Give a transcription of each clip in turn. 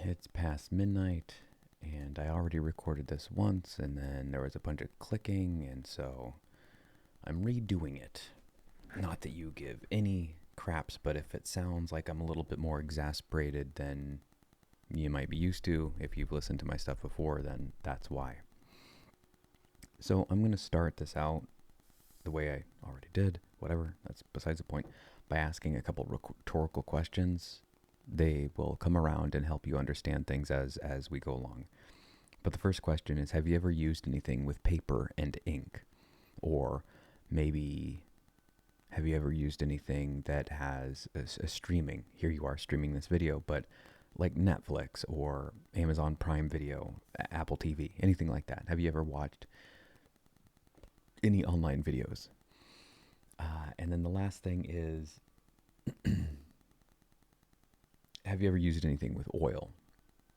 It's past midnight, and I already recorded this once, and then there was a bunch of clicking, and so I'm redoing it. Not that you give any craps, but if it sounds like I'm a little bit more exasperated than you might be used to, if you've listened to my stuff before, then that's why. So I'm going to start this out the way I already did, whatever, that's besides the point, by asking a couple rhetorical questions. They will come around and help you understand things as we go along. But the first question is, have you ever used anything with paper and ink? Or maybe, have you ever used anything that has a streaming? Here you are streaming this video, but like Netflix or Amazon Prime Video, Apple TV, anything like that. Have you ever watched any online videos? And then the last thing is, have you ever used anything with oil?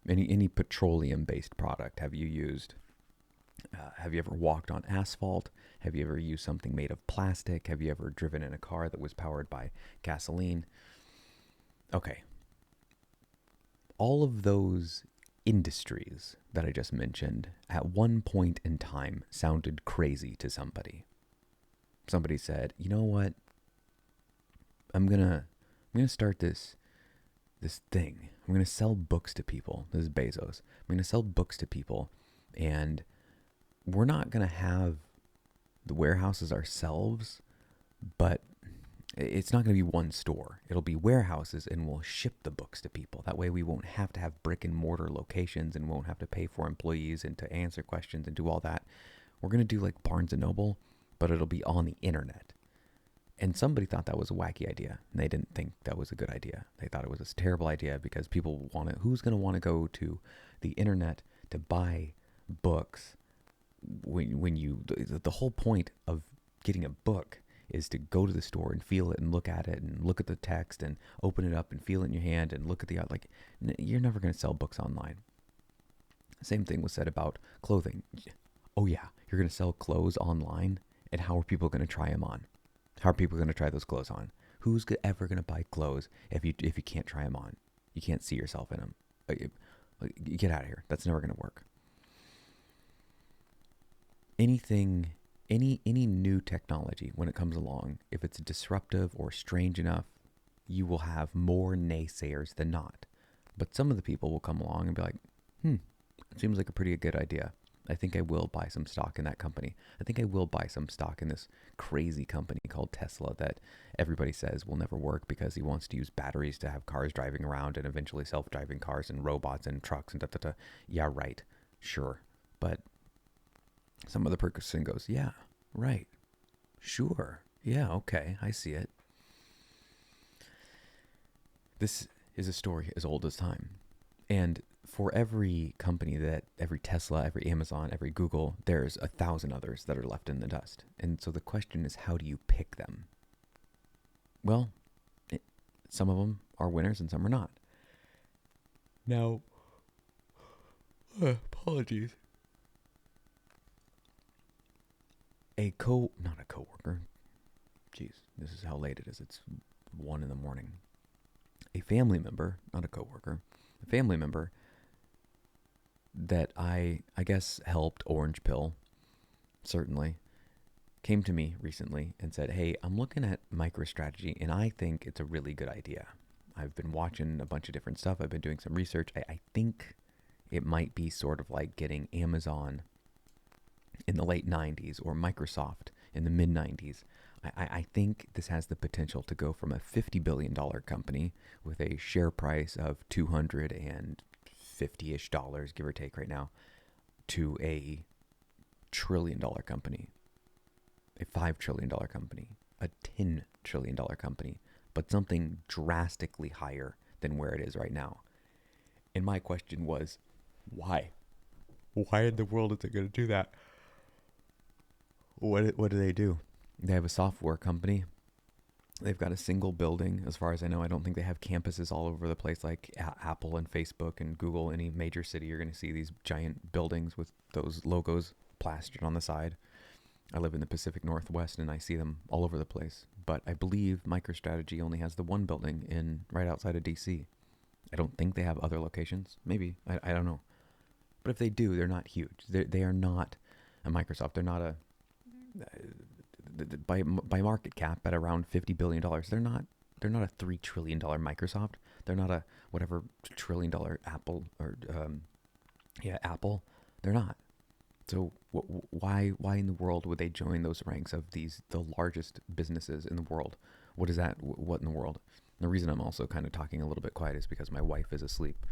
Any petroleum-based product have you used? Have you ever walked on asphalt? Have you ever used something made of plastic? Have you ever driven in a car that was powered by gasoline? Okay. All of those industries that I just mentioned at one point in time sounded crazy to somebody. Somebody said, you know what? I'm gonna start this thing. I'm going to sell books to people. This is Bezos. I'm going to sell books to people, and we're not going to have the warehouses ourselves, but it's not going to be one store. It'll be warehouses, and we'll ship the books to people. That way we won't have to have brick and mortar locations and won't have to pay for employees and to answer questions and do all that. We're going to do like Barnes & Noble, but it'll be on the internet. And somebody thought that was a wacky idea, and they didn't think that was a good idea. They thought it was a terrible idea because people who's going to want to go to the internet to buy books when the whole point of getting a book is to go to the store and feel it and look at it and look at the text and open it up and feel it in your hand and look at you're never going to sell books online. Same thing was said about clothing. Oh yeah, you're going to sell clothes online, and how are people going to try them on? How are people going to try those clothes on? Who's ever going to buy clothes if you can't try them on? You can't see yourself in them. You get out of here. That's never going to work. Anything, any new technology, when it comes along, if it's disruptive or strange enough, you will have more naysayers than not. But some of the people will come along and be like, it seems like a pretty good idea. I think I will buy some stock in that company. I think I will buy some stock in this crazy company called Tesla that everybody says will never work because he wants to use batteries to have cars driving around and eventually self-driving cars and robots and trucks and da-da-da. Yeah, right. Sure. But some other person goes, yeah, right. Sure. Yeah, okay. I see it. This is a story as old as time. And for every company, every Tesla, every Amazon, every Google, there's 1,000 others that are left in the dust. And so the question is, how do you pick them? Well, some of them are winners and some are not. Now, apologies. Not a coworker. Jeez, this is how late it is. It's 1 a.m. A family member, not a coworker, a family member that I guess helped orange pill, certainly, came to me recently and said, hey, I'm looking at MicroStrategy and I think it's a really good idea. I've been watching a bunch of different stuff. I've been doing some research. I think it might be sort of like getting Amazon in the late 90s or Microsoft in the mid 90s. I think this has the potential to go from a $50 billion company with a share price of $250-ish, give or take right now, to a $1 trillion company, a $5 trillion company, a $10 trillion company, but something drastically higher than where it is right now. And my question was, why? Why in the world is it going to do that? What do they do? They have a software company. They've got a single building. As far as I know, I don't think they have campuses all over the place like Apple and Facebook and Google. Any major city, you're going to see these giant buildings with those logos plastered on the side. I live in the Pacific Northwest and I see them all over the place. But I believe MicroStrategy only has the one building right outside of DC. I don't think they have other locations. Maybe. I don't know. But if they do, they're not huge. They are not a Microsoft. They're not a by market cap at around $50 billion. They're not a $3 trillion Microsoft. They're not a whatever $1 trillion Apple or Apple. They're not. So why in the world would they join those ranks of the largest businesses in the world? What is that? What in the world? The reason I'm also kind of talking a little bit quiet is because my wife is asleep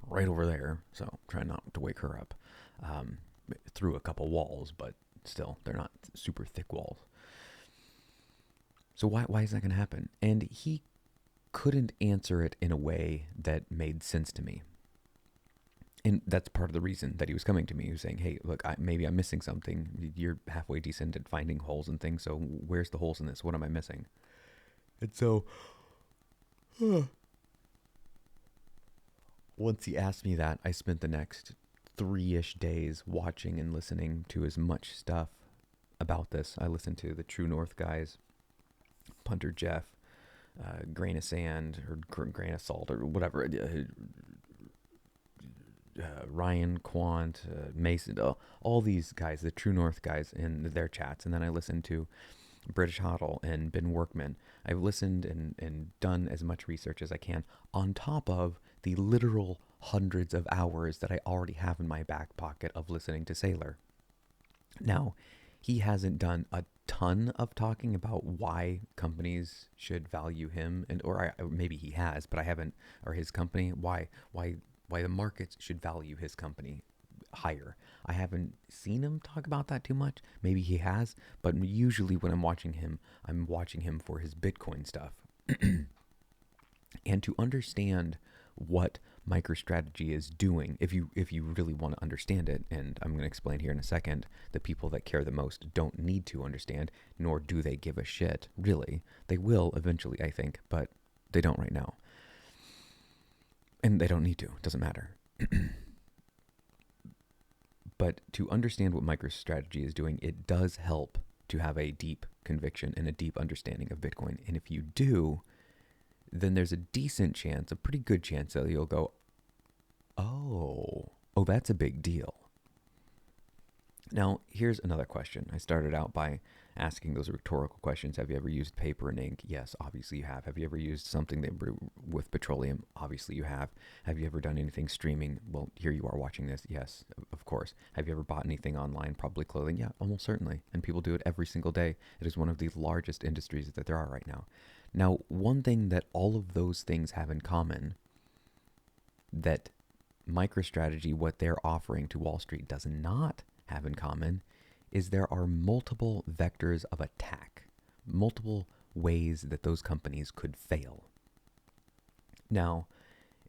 right over there, so try not to wake her up through a couple walls, but still, they're not super thick walls. So why is that going to happen? And he couldn't answer it in a way that made sense to me. And that's part of the reason that he was coming to me. He was saying, hey, look, maybe I'm missing something. You're halfway decent at finding holes and things, so where's the holes in this? What am I missing? And so once he asked me that, I spent the next 3-ish days watching and listening to as much stuff about this. I listened to the True North guys, Punter Jeff, Grain of Sand, or Grain of Salt, or whatever, Ryan Quant, Mason, all these guys, the True North guys, in their chats. And then I listened to British Hodl and Ben Workman. I've listened and done as much research as I can on top of the literal hundreds of hours that I already have in my back pocket of listening to Saylor. Now, he hasn't done a ton of talking about why companies should value him, or maybe he has, but I haven't, or his company, why the markets should value his company higher. I haven't seen him talk about that too much. Maybe he has, but usually when I'm watching him for his Bitcoin stuff. And to understand what MicroStrategy is doing, if you really want to understand it, and I'm going to explain here in a second, the people that care the most don't need to understand, nor do they give a shit, really. They will eventually, I think, but they don't right now. And they don't need to. It doesn't matter. But to understand what MicroStrategy is doing, it does help to have a deep conviction and a deep understanding of Bitcoin. And if you do, then there's a decent chance, a pretty good chance that you'll go, oh, that's a big deal. Now, here's another question. I started out by asking those rhetorical questions. Have you ever used paper and ink? Yes, obviously you have. Have you ever used something that with petroleum? Obviously you have. Have you ever done anything streaming? Well, here you are watching this. Yes, of course. Have you ever bought anything online? Probably clothing. Yeah, almost certainly. And people do it every single day. It is one of the largest industries that there are right now. Now, one thing that all of those things have in common that MicroStrategy, what they're offering to Wall Street, does not have in common is there are multiple vectors of attack, multiple ways that those companies could fail. Now,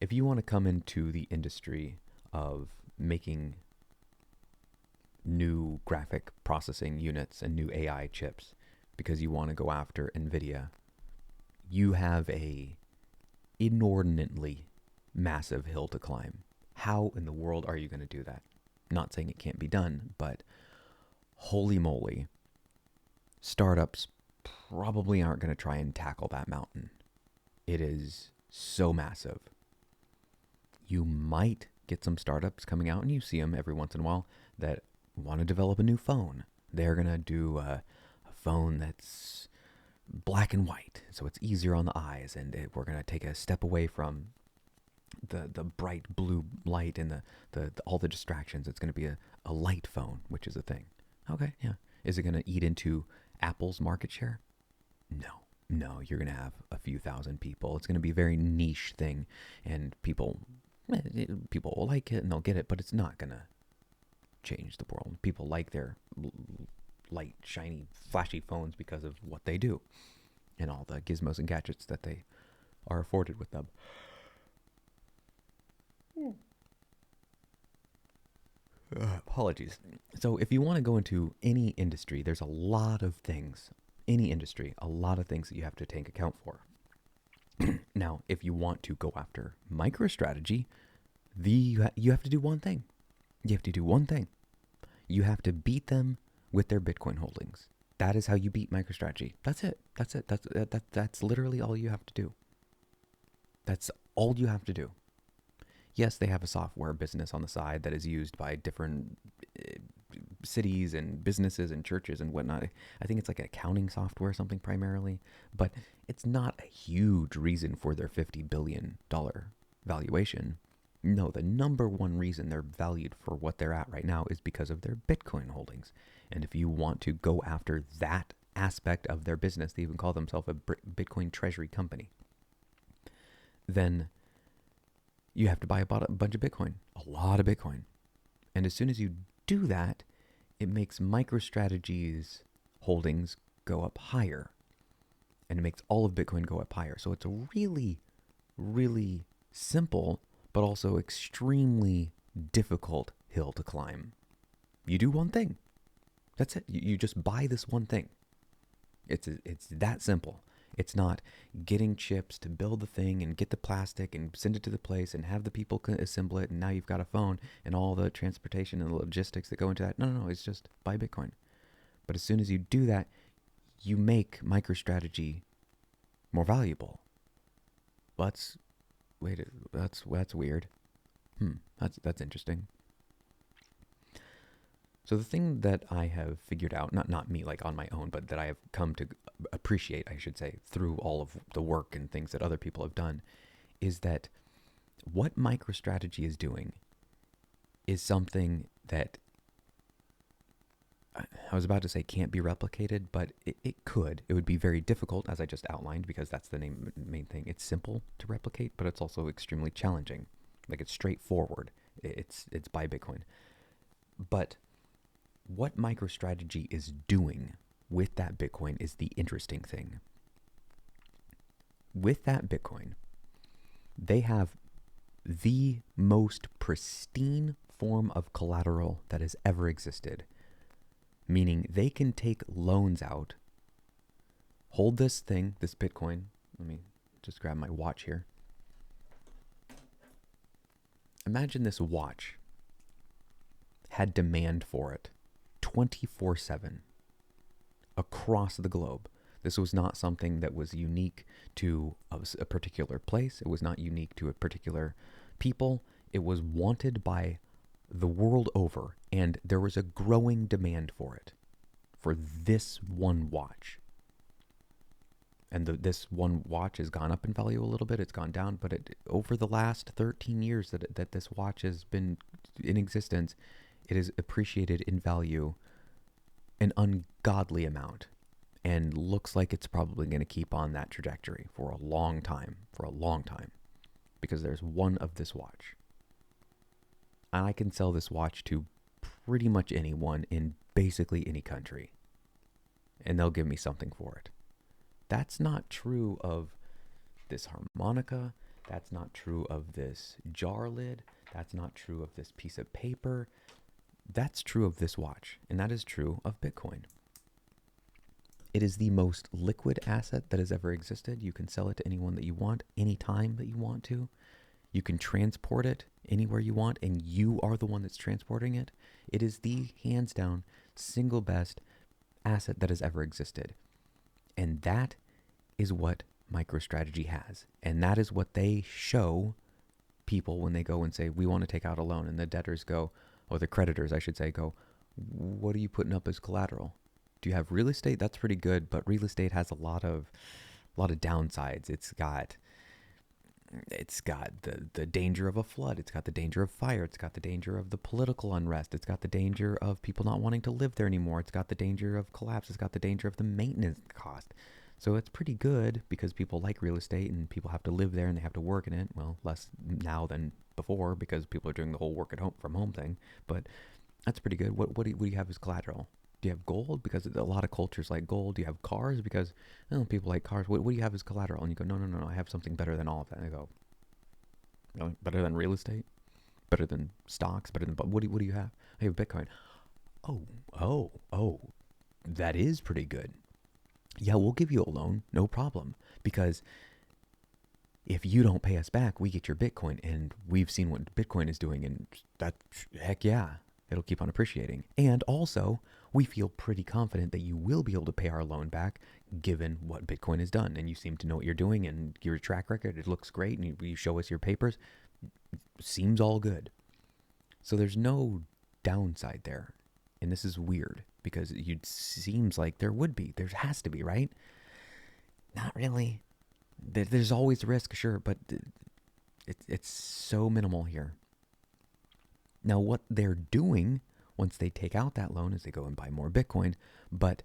if you want to come into the industry of making new graphic processing units and new AI chips because you want to go after NVIDIA, you have a inordinately massive hill to climb. How in the world are you going to do that? Not saying it can't be done, but holy moly, startups probably aren't going to try and tackle that mountain. It is so massive. You might get some startups coming out, and you see them every once in a while, that want to develop a new phone. They're going to do a phone that's black and white, so it's easier on the eyes, and we're going to take a step away from the bright blue light and the all the distractions. It's going to be a light phone, which is a thing. Okay, yeah. Is it going to eat into Apple's market share? No, you're going to have a few thousand people. It's going to be a very niche thing, and people will like it and they'll get it, but it's not going to change the world. People like their light, shiny, flashy phones because of what they do and all the gizmos and gadgets that they are afforded with them. Apologies. So if you want to go into any industry, there's a lot of things, any industry, a lot of things that you have to take account for. Now, if you want to go after MicroStrategy, you have to do one thing. You have to do one thing. You have to beat them with their Bitcoin holdings. That is how you beat MicroStrategy. That's it. That's literally all you have to do. That's all you have to do. Yes, they have a software business on the side that is used by different cities and businesses and churches and whatnot. I think it's like an accounting software or something primarily, but it's not a huge reason for their $50 billion valuation. No, the number one reason they're valued for what they're at right now is because of their Bitcoin holdings. And if you want to go after that aspect of their business, they even call themselves a Bitcoin treasury company, then you have to buy a bunch of Bitcoin, a lot of Bitcoin. And as soon as you do that, it makes MicroStrategy's holdings go up higher. And it makes all of Bitcoin go up higher. So it's a really, really simple, but also extremely difficult hill to climb. You do one thing. That's it. You just buy this one thing. It's that simple. It's not getting chips to build the thing and get the plastic and send it to the place and have the people assemble it, and now you've got a phone and all the transportation and the logistics that go into that. No. It's just buy Bitcoin. But as soon as you do that, you make MicroStrategy more valuable. That's weird. That's interesting. So the thing that I have figured out, not me like on my own, but that I have come to appreciate, I should say, through all of the work and things that other people have done, is that what MicroStrategy is doing is something that I was about to say can't be replicated, but it could. It would be very difficult, as I just outlined, because that's the main thing. It's simple to replicate, but it's also extremely challenging. Like, it's straightforward. It's buy Bitcoin. But what MicroStrategy is doing with that Bitcoin is the interesting thing. With that Bitcoin, they have the most pristine form of collateral that has ever existed. Meaning they can take loans out, hold this thing, this Bitcoin. Let me just grab my watch here. Imagine this watch had demand for it 24/7 across the globe. This was not something that was unique to a particular place. It was not unique to a particular people. It was wanted by the world over, and there was a growing demand for it, for this one watch. And this one watch has gone up in value a little bit. It's gone down, but over the last 13 years that this watch has been in existence, it has appreciated in value an ungodly amount, and looks like it's probably going to keep on that trajectory for a long time, because there's one of this watch. And I can sell this watch to pretty much anyone in basically any country, and they'll give me something for it. That's not true of this harmonica. That's not true of this jar lid. That's not true of this piece of paper. That's true of this watch, and that is true of Bitcoin. It is the most liquid asset that has ever existed. You can sell it to anyone that you want, anytime that you want to. You can transport it anywhere you want, and you are the one that's transporting it. It is the hands down single best asset that has ever existed. And that is what MicroStrategy has. And that is what they show people when they go and say, we want to take out a loan. And the debtors go, or the creditors, I should say, go, what are you putting up as collateral? Do you have real estate? That's pretty good, but real estate has a lot of downsides. It's got the danger of a flood. It's got the danger of fire. It's got the danger of the political unrest. It's got the danger of people not wanting to live there anymore. It's got the danger of collapse. It's got the danger of the maintenance cost. So it's pretty good because people like real estate and people have to live there and they have to work in it. Well, less now than before because people are doing the whole work at home from home thing. But that's pretty good. What do you have as collateral? Do you have gold? Because a lot of cultures like gold. Do you have cars? Because people like cars. What do you have as collateral? And you go, no, I have something better than all of that. And I go, better than real estate? Better than stocks? Better than, what do you have? I have Bitcoin. Oh, that is pretty good. Yeah, we'll give you a loan, no problem. Because if you don't pay us back, we get your Bitcoin. And we've seen what Bitcoin is doing. And that, heck yeah, it'll keep on appreciating. And also, we feel pretty confident that you will be able to pay our loan back given what Bitcoin has done. And you seem to know what you're doing and your track record, it looks great. And you show us your papers. seems all good. So there's no downside there. And this is weird because it seems like there would be. There has to be, right? Not really. There's always risk, sure, but it's so minimal here. Now, what they're doing once they take out that loan is they go and buy more Bitcoin, but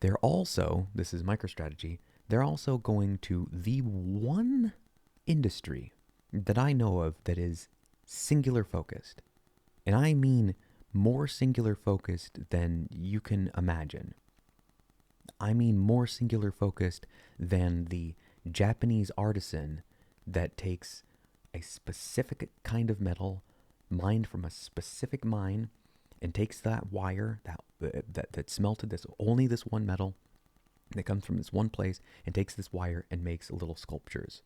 they're also, this is MicroStrategy, they're also going to the one industry that I know of that is singular focused. And I mean more singular focused than you can imagine. I mean more singular focused than the Japanese artisan that takes a specific kind of metal mined from a specific mine and takes that wire that's smelted, this only this one metal that comes from this one place, and takes this wire and makes little sculptures,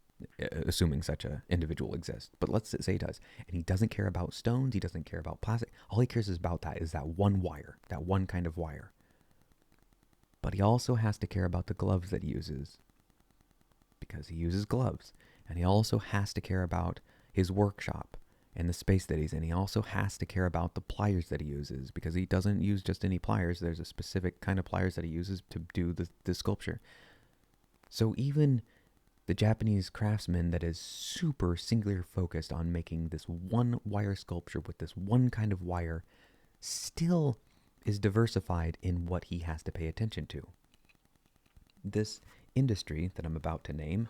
assuming such an individual exists. But let's say he does, and he doesn't care about stones, he doesn't care about plastic. All he cares about is that one wire, that one kind of wire. But he also has to care about the gloves that he uses, because he uses gloves. And he also has to care about his workshop and the space that he's in. He also has to care about the pliers that he uses, because he doesn't use just any pliers. There's a specific kind of pliers that he uses to do the sculpture. So even the Japanese craftsman that is super singular focused on making this one wire sculpture with this one kind of wire still is diversified in what he has to pay attention to. This industry that I'm about to name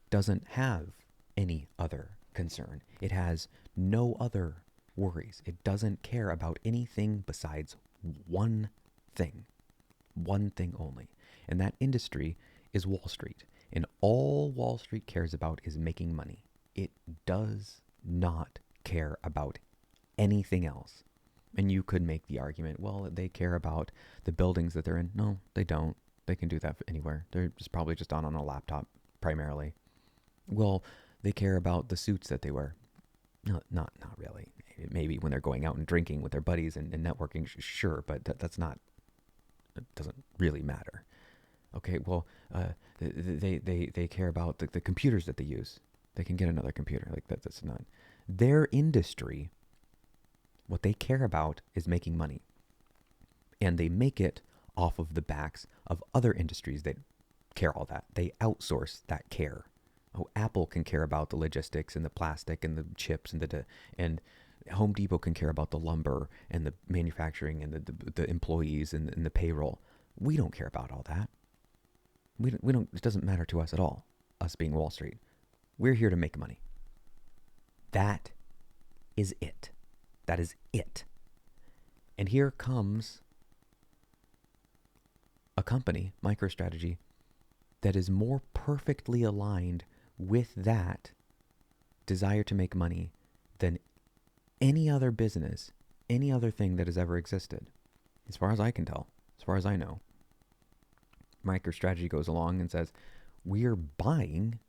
doesn't have any other concern. It has no other worries. It doesn't care about anything besides one thing only. And that industry is Wall Street. And all Wall Street cares about is making money. It does not care about anything else. And you could make the argument, well, they care about the buildings that they're in. No, they don't. They can do that anywhere. They're just probably just on a laptop primarily. Well, they care about the suits that they wear. No, not really. Maybe when they're going out and drinking with their buddies and networking, sure, but that's not, it doesn't really matter. Okay, well, they care about the computers that they use. They can get another computer. Like that's not their industry. What they care about is making money. And they make it off of the backs of other industries that care all that. They outsource that care. Oh, Apple can care about the logistics and the plastic and the chips and Home Depot can care about the lumber and the manufacturing and the employees and the payroll. We don't care about all that. We don't. It doesn't matter to us at all. Us being Wall Street, we're here to make money. That is it. That is it. And here comes a company, MicroStrategy, that is more perfectly aligned with that desire to make money than any other business, any other thing that has ever existed. As far as I can tell, as far as I know. MicroStrategy goes along and says, we're buying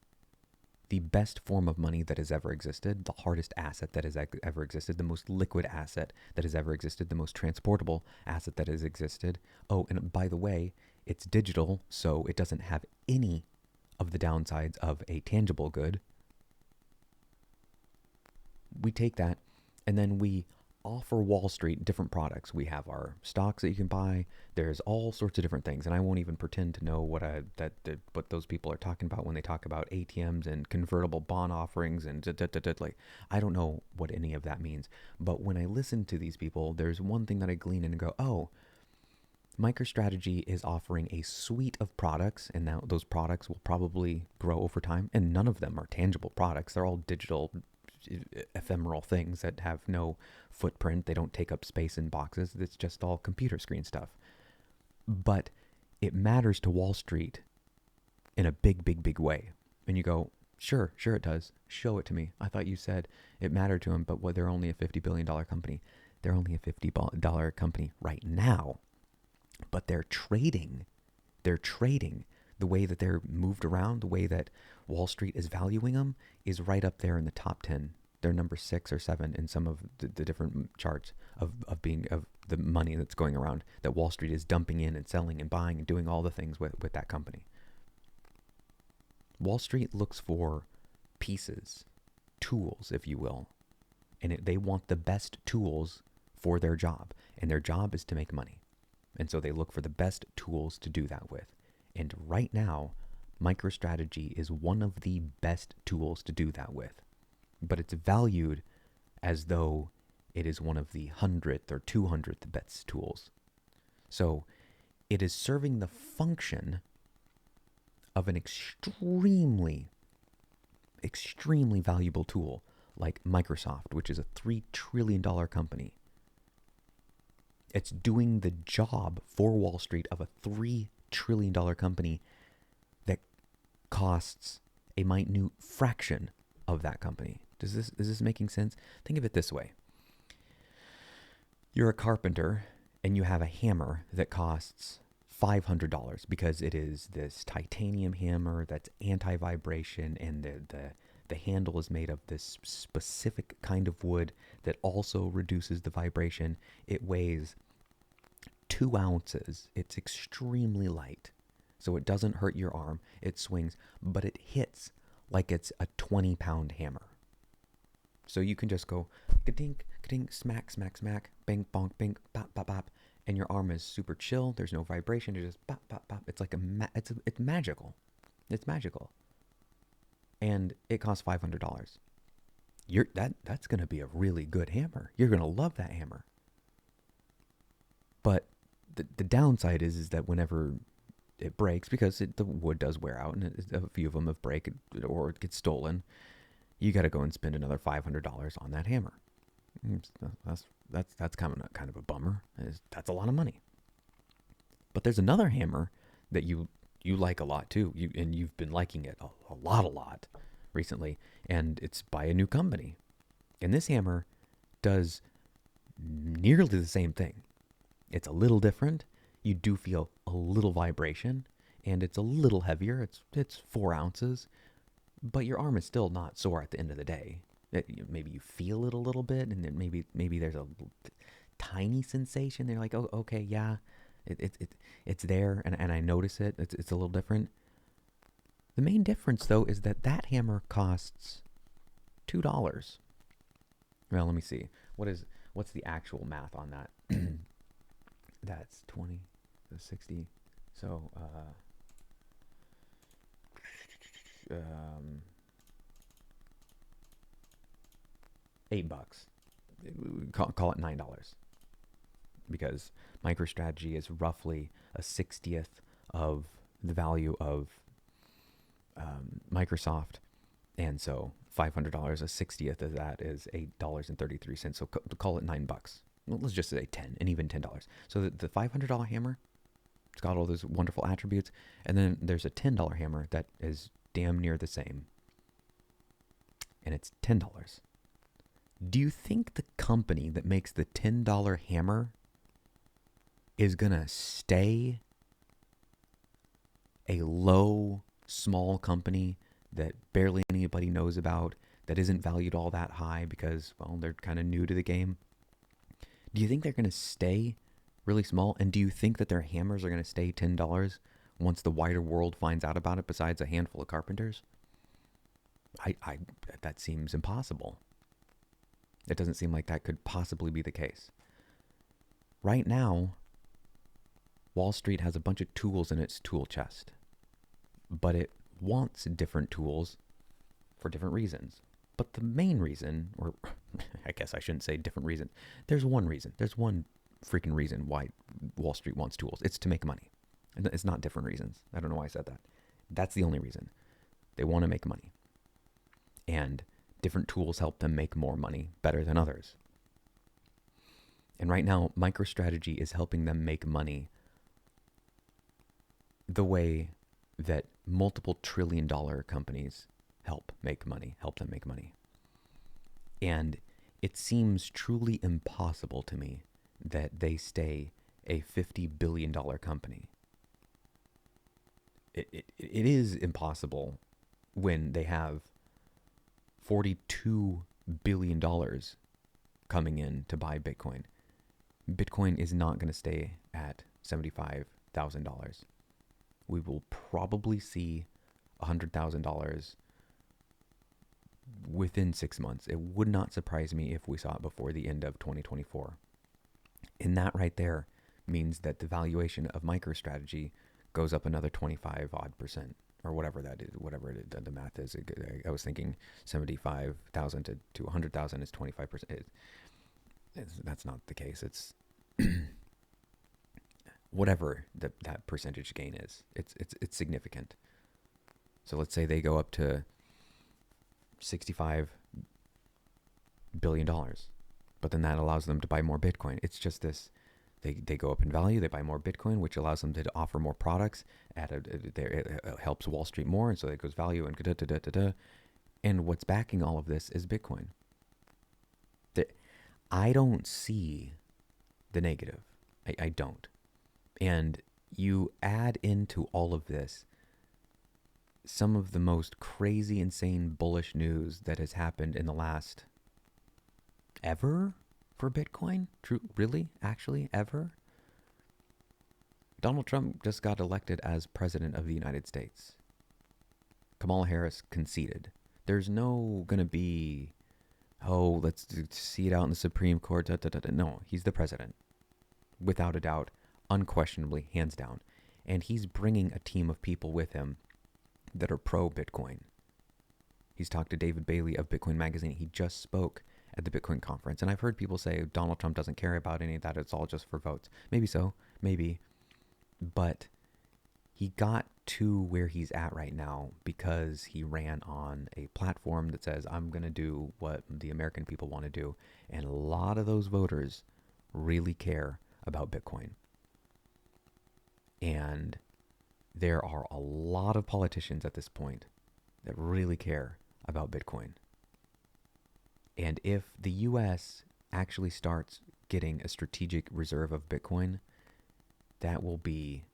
the best form of money that has ever existed, the hardest asset that has ever existed, the most liquid asset that has ever existed, the most transportable asset that has existed. Oh, and by the way, it's digital, so it doesn't have any of the downsides of a tangible good. We take that, and then we offer Wall Street different products. We have our stocks that you can buy. There's all sorts of different things, and I won't even pretend to know what those people are talking about when they talk about ATMs and convertible bond offerings and like I don't know what any of that means. But when I listen to these people, there's one thing that I glean in and go, oh, MicroStrategy is offering a suite of products, and now those products will probably grow over time, and none of them are tangible products. They're all digital, ephemeral things that have no footprint. They don't take up space in boxes. It's just all computer screen stuff. But it matters to Wall Street in a big way. And you go, sure it does. Show it to me. I thought you said it mattered to them, but they're only a $50 billion company. They're only a $50 company right now. But they're trading. The way that they're moved around, the way that Wall Street is valuing them is right up there in the top 10. They're number 6 or 7 in some of the different charts of the money that's going around that Wall Street is dumping in and selling and buying and doing all the things with that company. Wall Street looks for pieces tools, if you will. And they want the best tools for their job. And their job is to make money. And so they look for the best tools to do that with. And right now, MicroStrategy is one of the best tools to do that with. But it's valued as though it is one of the 100th or 200th best tools. So it is serving the function of an extremely valuable tool like Microsoft, which is a $3 trillion company. It's doing the job for Wall Street of a $3 trillion company that costs a minute fraction of that company. Is this making sense? Think of it this way. You're a carpenter and you have a hammer that costs $500 because it is this titanium hammer that's anti-vibration, and the handle is made of this specific kind of wood that also reduces the vibration. It weighs 2 ounces. It's extremely light, so it doesn't hurt your arm. It swings, but it hits like it's a 20-pound hammer. So you can just go ka-dink, ka-dink, smack, smack, smack, bang, bonk, bing, bop, bop, bop, and your arm is super chill. There's no vibration. It's just bop, bop, bop. It's like it's magical. It's magical. And it costs $500. That's going to be a really good hammer. You're going to love that hammer. But the downside is that whenever it breaks, because the wood does wear out, and a few of them have break or it gets stolen, you got to go and spend another $500 on that hammer. That's kind of a bummer. That's a lot of money. But there's another hammer that you like a lot too. You've been liking it a lot recently, and it's by a new company. And this hammer does nearly the same thing. It's a little different. You do feel a little vibration, and it's a little heavier. It's 4 ounces, but your arm is still not sore at the end of the day. Maybe you feel it a little bit, and then maybe there's a tiny sensation. They're like, oh, okay, yeah, it's there, and I notice it. It's a little different. The main difference, though, is that hammer costs $2. Well, let me see. What's the actual math on that? That's 20, 60. So, $8. Call it $9, because MicroStrategy is roughly a 60th of the value of Microsoft, and so $500, a 60th of that is $8.33. So call it $9. Well, let's just say 10, and even $10. So the $500 hammer, it's got all those wonderful attributes, and then there's a $10 hammer that is damn near the same, and it's $10. Do you think the company that makes the $10 hammer is gonna stay a low, small company that barely anybody knows about, that isn't valued all that high because, well, they're kind of new to the game? Do you think they're going to stay really small? And do you think that their hammers are going to stay $10 once the wider world finds out about it, besides a handful of carpenters? That seems impossible. It doesn't seem like that could possibly be the case. Right now, Wall Street has a bunch of tools in its tool chest, but it wants different tools for different reasons. But the main reason, or I guess I shouldn't say different reason, there's one reason. There's one freaking reason why Wall Street wants tools. It's to make money. It's not different reasons. I don't know why I said that. That's the only reason. They want to make money. And different tools help them make more money better than others. And right now, MicroStrategy is helping them make money the way that multiple trillion-dollar companies help them make money. And it seems truly impossible to me that they stay a $50 billion company. It is impossible when they have $42 billion coming in to buy Bitcoin. Bitcoin is not going to stay at $75,000. We will probably see $100,000 within 6 months. It would not surprise me if we saw it before the end of 2024. And that right there means that the valuation of MicroStrategy goes up another 25 odd percent, or whatever that is, the math is. I was thinking 75,000 to 100,000 is 25%. That's not the case. It's whatever that percentage gain is. It's significant. So let's say they go up to $65 billion, but then that allows them to buy more Bitcoin. It's just this. They go up in value, they buy more Bitcoin, which allows them to offer more products. It helps Wall Street more, and so it goes value and da-da-da-da-da. And what's backing all of this is Bitcoin. I don't see the negative. I don't. And you add into all of this some of the most crazy, insane, bullish news that has happened in the last ever for Bitcoin? True, really? Actually, ever? Donald Trump just got elected as president of the United States. Kamala Harris conceded. There's no gonna be, oh, let's see it out in the Supreme Court. Da, da, da, da. No, he's the president. Without a doubt, unquestionably, hands down. And he's bringing a team of people with him that are pro-Bitcoin. He's talked to David Bailey of Bitcoin Magazine. He just spoke at the Bitcoin conference. And I've heard people say Donald Trump doesn't care about any of that. It's all just for votes. Maybe so, maybe. But he got to where he's at right now because he ran on a platform that says, I'm going to do what the American people want to do. And a lot of those voters really care about Bitcoin. And there are a lot of politicians at this point that really care about Bitcoin. And if the U.S. actually starts getting a strategic reserve of Bitcoin, that will be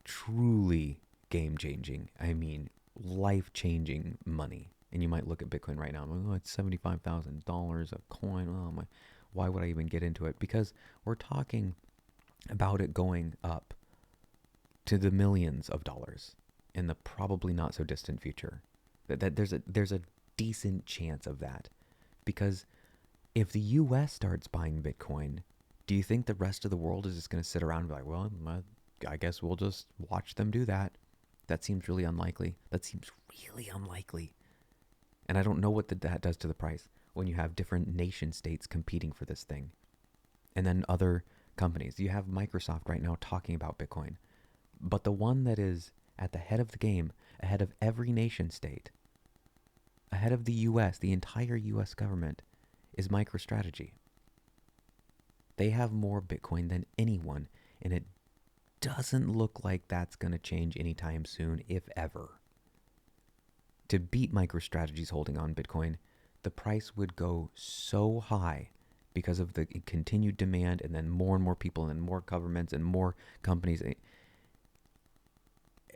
truly game-changing. I mean, life-changing money. And you might look at Bitcoin right now and go, oh, it's $75,000 a coin. Oh my, why would I even get into it? Because we're talking about it going up to the millions of dollars in the probably not so distant future. That there's a decent chance of that. Because if the US starts buying Bitcoin, do you think the rest of the world is just going to sit around and be like, well, I guess we'll just watch them do that? That seems really unlikely. And I don't know what that does to the price when you have different nation states competing for this thing. And then other companies. You have Microsoft right now talking about Bitcoin. But the one that is at the head of the game, ahead of every nation state, ahead of the US, the entire US government, is MicroStrategy. They have more Bitcoin than anyone, and it doesn't look like that's going to change anytime soon, if ever. To beat MicroStrategy's holding on Bitcoin, the price would go so high because of the continued demand, and then more people and more governments and more companies.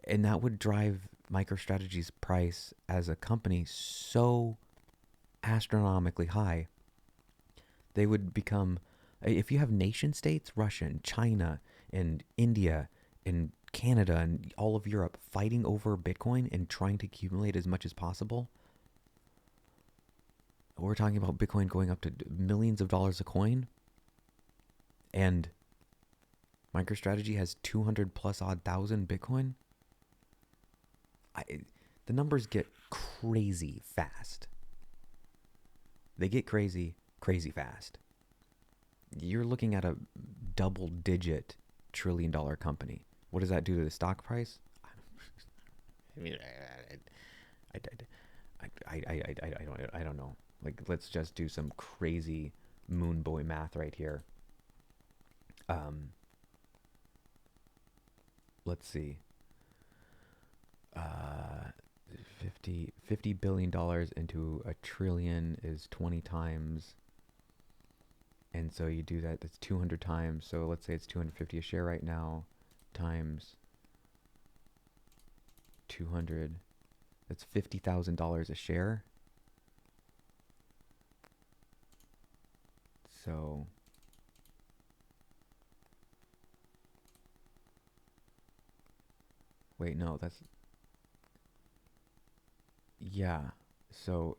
And that would drive MicroStrategy's price as a company so astronomically high. They would become, if you have nation states, Russia and China and India and Canada and all of Europe fighting over Bitcoin and trying to accumulate as much as possible, we're talking about Bitcoin going up to millions of dollars a coin. And MicroStrategy has 200 plus odd thousand Bitcoin. The numbers get crazy fast. They get crazy fast. You're looking at a double-digit trillion-dollar company. What does that do to the stock price? I mean, I don't know. Like, let's just do some crazy moon boy math right here. Let's see. $50 billion into a trillion is 20 times. And so you do that, that's 200 times. So let's say it's 250 a share right now times 200. That's $50,000 a share. So wait, no, that's, yeah. So,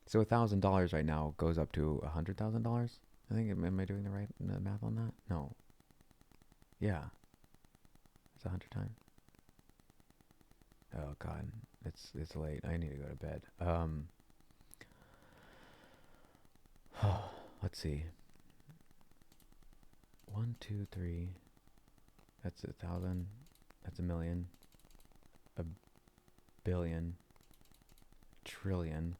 so $1,000 right now goes up to $100,000. I think. Am I doing the right math on that? No. Yeah, it's 100 times. Oh God, it's late. I need to go to bed. Let's see. 1, 2, 3. That's 1,000. That's 1,000,000. A billion. Trillion.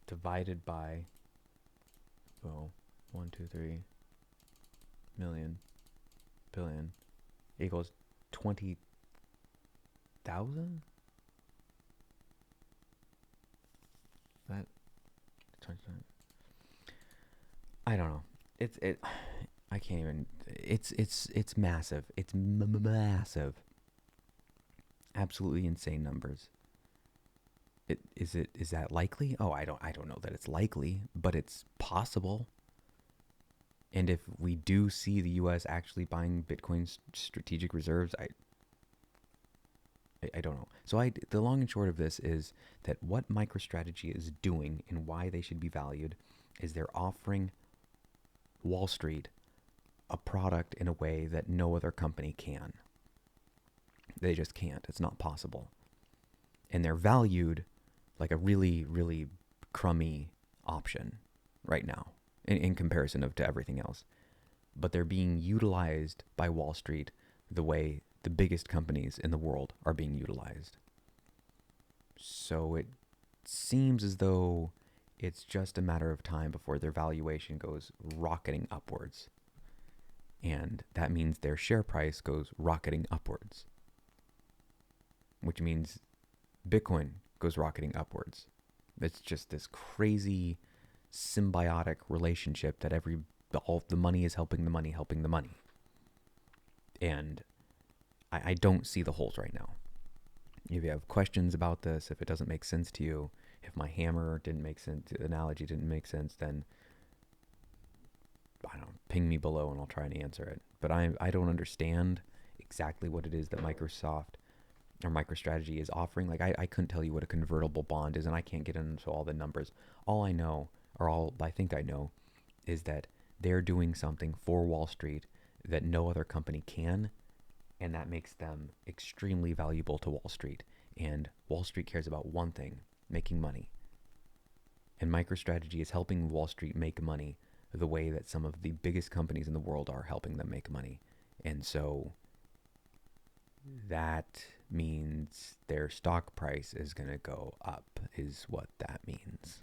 Divided by, oh, 1, 2, 3 million billion equals 20,000. That 20. I don't know. It. I can't even. It's massive. It's massive. Absolutely insane numbers. Is that likely? Oh, I don't know that it's likely, but it's possible. And if we do see the U.S. actually buying Bitcoin strategic reserves, I don't know. So the long and short of this is that what MicroStrategy is doing and why they should be valued is they're offering Wall Street a product in a way that no other company can. They just can't. It's not possible. And they're valued like a really, really crummy option right now in comparison to everything else. But they're being utilized by Wall Street the way the biggest companies in the world are being utilized. So it seems as though it's just a matter of time before their valuation goes rocketing upwards. And that means their share price goes rocketing upwards, which means Bitcoin goes rocketing upwards. It's just this crazy symbiotic relationship that all the money is helping the money, helping the money. And I don't see the holes right now. If you have questions about this, if it doesn't make sense to you, if my hammer didn't make sense, the analogy didn't make sense, then I don't know, ping me below and I'll try and answer it. But I don't understand exactly what it is that Microsoft or MicroStrategy is offering. Like I couldn't tell you what a convertible bond is, and I can't get into all the numbers. All I know, or all I think I know, is that they're doing something for Wall Street that no other company can, and that makes them extremely valuable to Wall Street. And Wall Street cares about one thing: making money. And MicroStrategy is helping Wall Street make money the way that some of the biggest companies in the world are helping them make money. And so that means their stock price is going to go up, is what that means.